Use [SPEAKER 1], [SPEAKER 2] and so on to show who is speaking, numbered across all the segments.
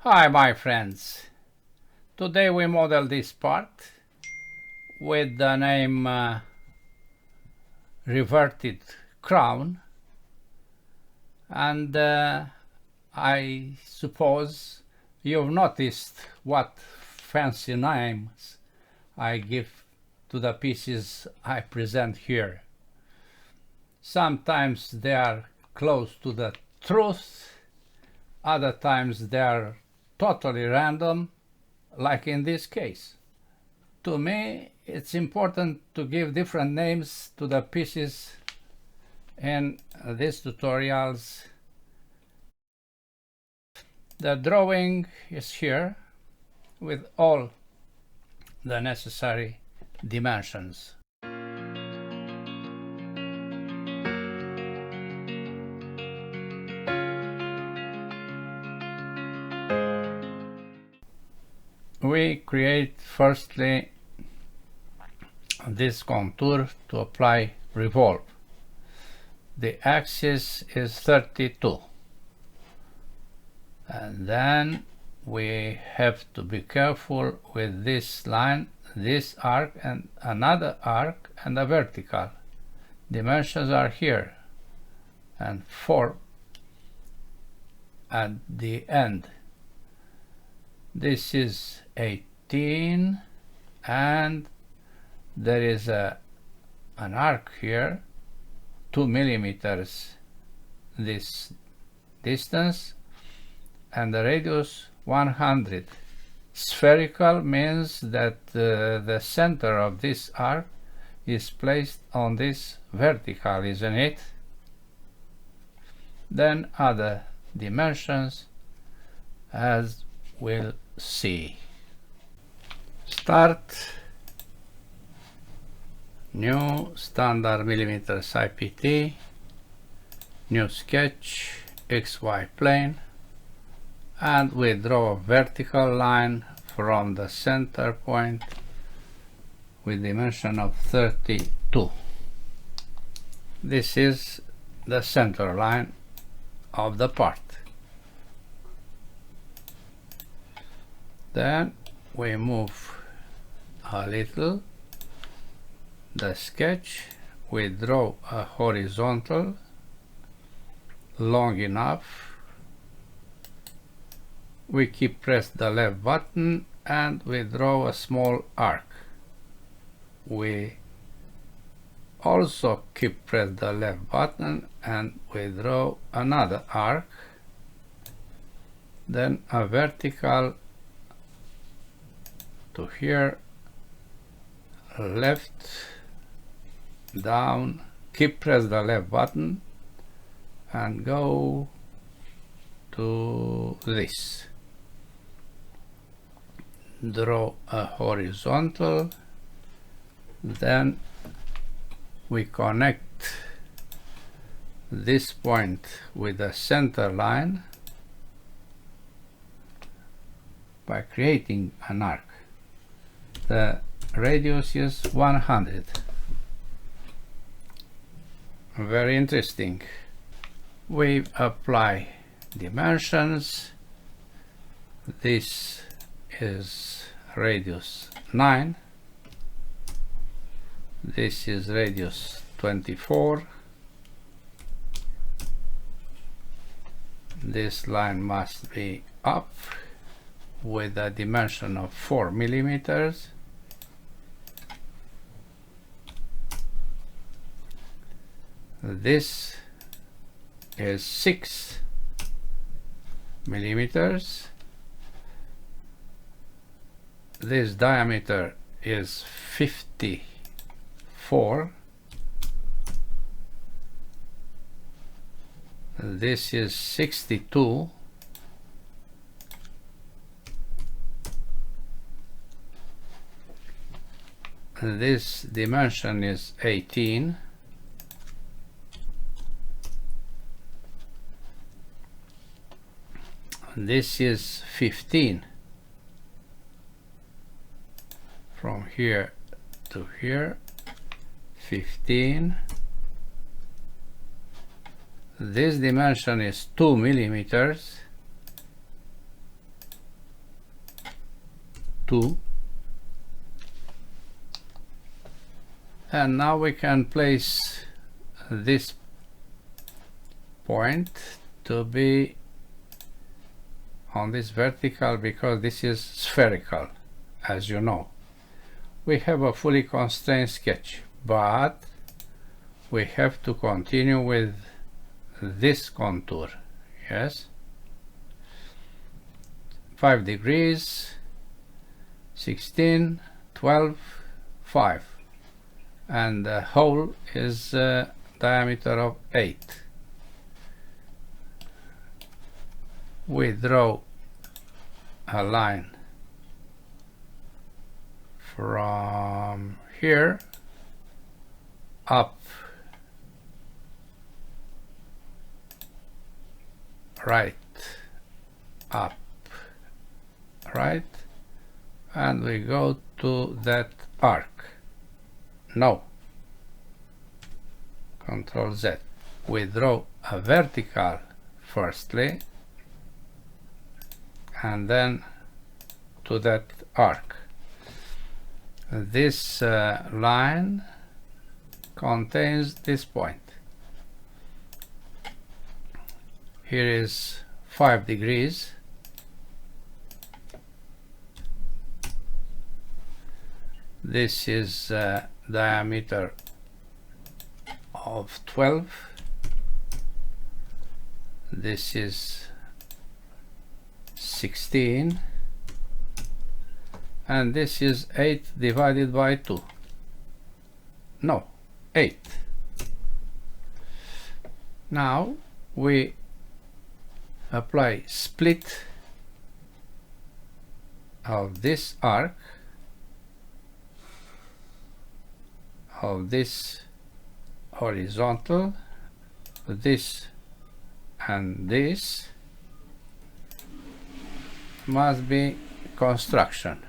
[SPEAKER 1] Hi my friends, today we model this part with the name reverted crown, and I suppose you've noticed what fancy names I give to the pieces I present here. Sometimes they are close to the truth, other times they are totally random, like in this case. To me, it's important to give different names to the pieces in these tutorials. The drawing is here with all the necessary dimensions. We create firstly this contour to apply revolve. The axis is 32, and then we have to be careful with this line, this arc, and another arc, and a vertical. Dimensions are here, and 4 at the end. This is 18, and there is an arc here, 2 millimeters this distance, and the radius 100. Spherical means that the center of this arc is placed on this vertical, isn't it? Then other dimensions, as we'll see. Start new standard millimeters IPT, new sketch, XY plane, and we draw a vertical line from the center point with dimension of 32. This is the center line of the part. Then we move a little the sketch, we draw a horizontal long enough, we keep pressed the left button, and we draw a small arc. We also keep pressed the left button and we draw another arc, then a vertical to here, left, down, keep press the left button and go to this. Draw a horizontal, then we connect this point with the center line by creating an arc. The radius is 100. Very interesting. We apply dimensions. This is radius 9. This is radius 24. This line must be up with a dimension of 4 millimeters. This is 6 millimeters. This diameter is 54. This is 62. This dimension is 18. This is 15. From here to here, 15. This dimension is 2 millimeters. 2. And now we can place this point to be on this vertical, because this is spherical, as you know. We have a fully constrained sketch, but we have to continue with this contour. Yes, 5 degrees, 16, 12, 5, and the hole is a diameter of 8. We draw a line from here up, right, up, right, and we go to that arc. No, Control Z. We draw a vertical firstly, and then to that arc. This line contains this point. Here is 5 degrees. This is diameter of 12. This is 16, and this is 8 divided by 2. No, 8. Now we apply split of this arc, of this horizontal, this and this must be construction,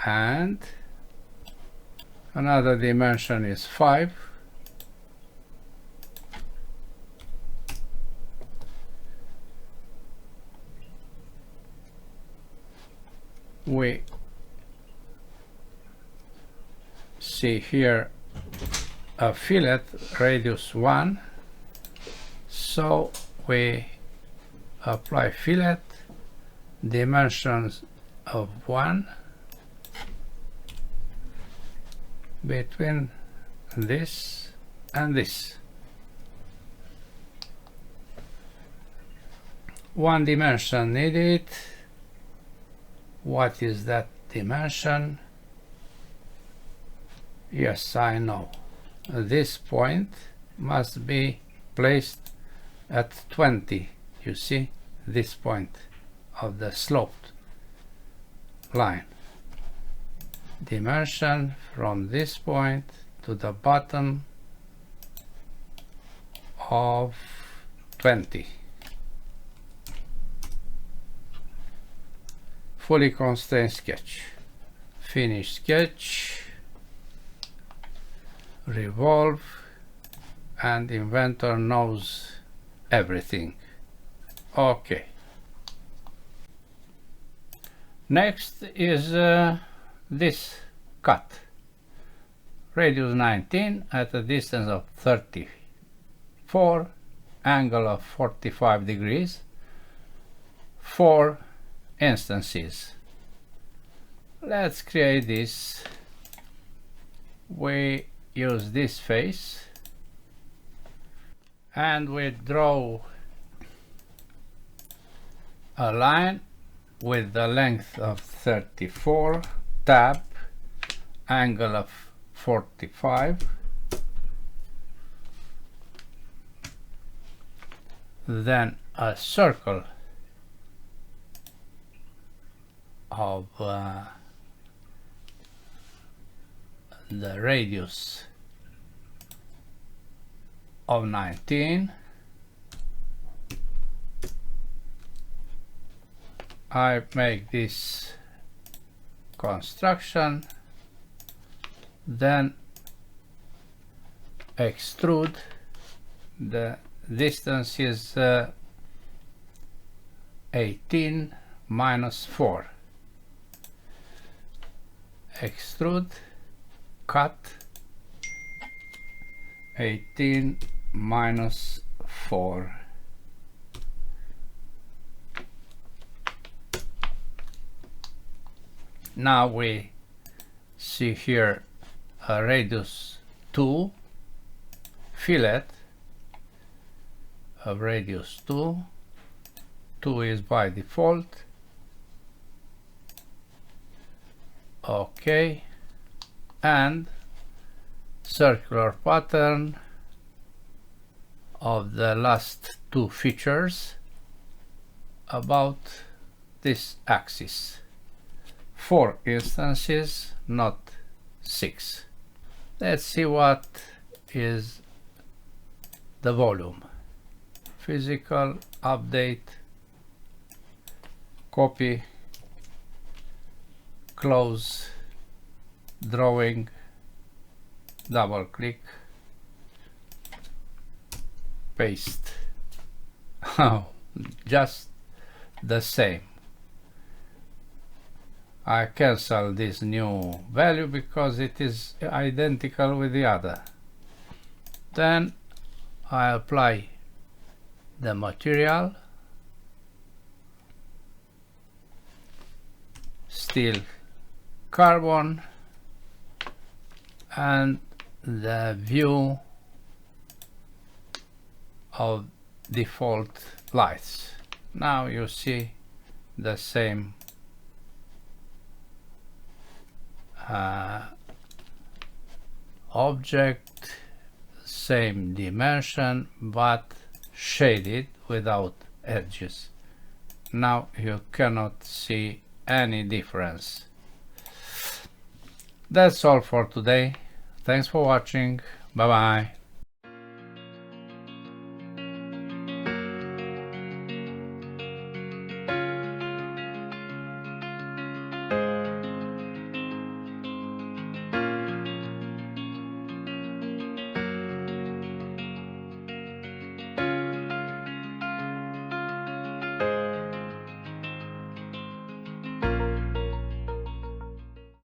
[SPEAKER 1] and another dimension is 5. We see here a fillet radius 1, so we apply fillet dimensions of 1 between this and this. One dimension needed. What is that dimension? Yes, I know. This point must be placed at 20. You see this point of the sloped line. Dimension from this point to the bottom of 20. Fully constrained sketch. Finish sketch. Revolve, and Inventor knows everything. Okay. Next is this cut. Radius 19 at a distance of 34, angle of 45 degrees, 4 instances. Let's create this. We use this face and we draw a line with the length of 34, tab, angle of 45, then a circle of the radius of 19. I make this construction, then extrude. The distance is 18 minus 4. Extrude, cut, 18 minus 4. Now we see here a radius 2 fillet of radius 2. 2 is by default. Okay, and circular pattern of the last two features about this axis. 4 instances, not 6. Let's see what is the volume. Physical, update, copy, close, drawing, double click, paste. Oh, just the same. I cancel this new value because it is identical with the other. Then I apply the material, steel carbon, and the view of default lights. Now you see the same object, same dimension, but shaded without edges. Now you cannot see any difference. That's all for today. Thanks for watching. Bye bye.